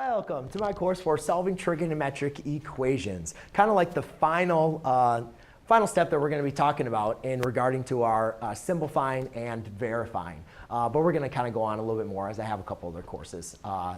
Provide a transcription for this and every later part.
Welcome to my course for solving trigonometric equations. Kind of like the final step that we're going to be talking about in regarding to our simplifying and verifying. But we're going to kind of go on a little bit more as I have a couple other courses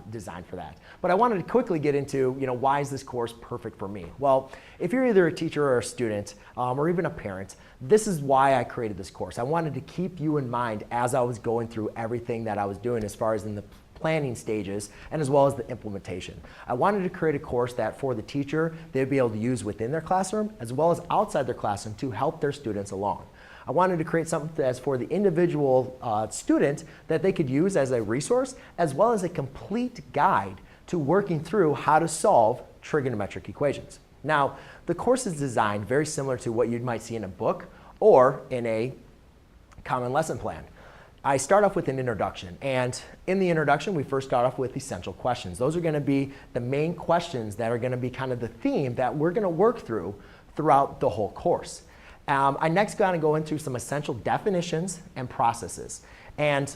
designed for that. But I wanted to quickly get into, why is this course perfect for me? Well, if you're either a teacher or a student or even a parent, this is why I created this course. I wanted to keep you in mind as I was going through everything that I was doing as far as in the planning stages and as well as the implementation. I wanted to create a course that for the teacher, they'd be able to use within their classroom as well as outside their classroom to help their students along. I wanted to create something that's for the individual student that they could use as a resource as well as a complete guide to working through how to solve trigonometric equations. Now, the course is designed very similar to what you might see in a book or in a common lesson plan. I start off with an introduction, and in the introduction we first start off with essential questions. Those are going to be the main questions that are going to be kind of the theme that we're going to work through throughout the whole course. I next going to go into some essential definitions and processes. And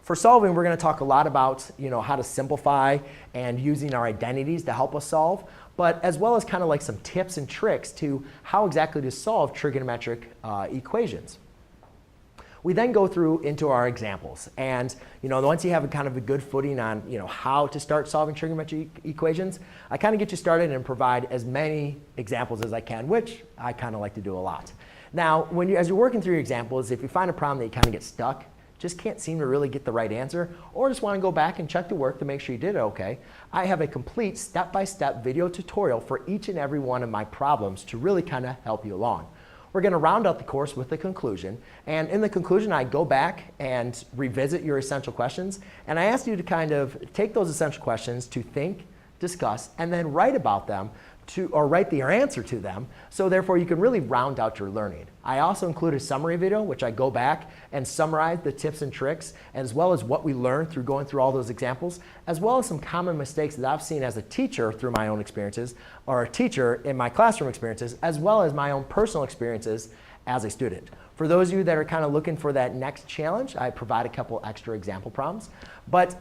for solving, we're going to talk a lot about how to simplify and using our identities to help us solve, but as well as kind of like some tips and tricks to how exactly to solve trigonometric equations. We then go through into our examples, and once you have a kind of a good footing on how to start solving trigonometric equations, I kind of get you started and provide as many examples as I can, which I kind of like to do a lot. Now, as you're working through your examples, if you find a problem that you kind of get stuck, just can't seem to really get the right answer, or just want to go back and check the work to make sure you did it okay, I have a complete step-by-step video tutorial for each and every one of my problems to really kind of help you along. We're going to round out the course with the conclusion, and in the conclusion I go back and revisit your essential questions, and I ask you to kind of take those essential questions to think, discuss, and then write about them or write your answer to them, so therefore you can really round out your learning. I also include a summary video which I go back and summarize the tips and tricks as well as what we learned through going through all those examples, as well as some common mistakes that I've seen as a teacher through my own experiences or a teacher in my classroom experiences, as well as my own personal experiences as a student. For those of you that are kind of looking for that next challenge, I provide a couple extra example problems. But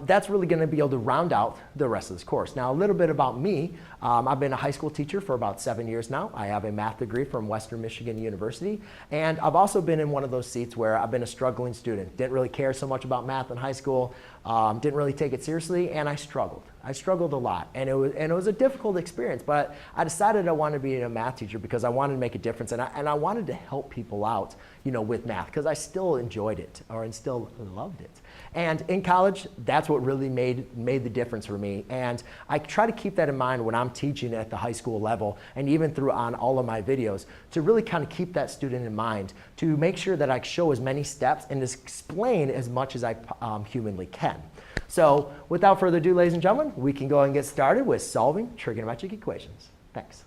that's really going to be able to round out the rest of this course. Now, a little bit about me. I've been a high school teacher for about 7 years now. I have a math degree from Western Michigan University, and I've also been in one of those seats where I've been a struggling student. Didn't really care so much about math in high school, didn't really take it seriously, and I struggled. I struggled a lot, and it was a difficult experience, but I decided I wanted to be a math teacher because I wanted to make a difference, and I wanted to help people out, with math, because I still enjoyed it, and still loved it. And in college, that's what really made the difference for me, and I try to keep that in mind when I'm teaching at the high school level, and even through on all of my videos, to really kind of keep that student in mind, to make sure that I show as many steps and explain as much as I humanly can. So without further ado, ladies and gentlemen, we can go and get started with solving trigonometric equations. Thanks.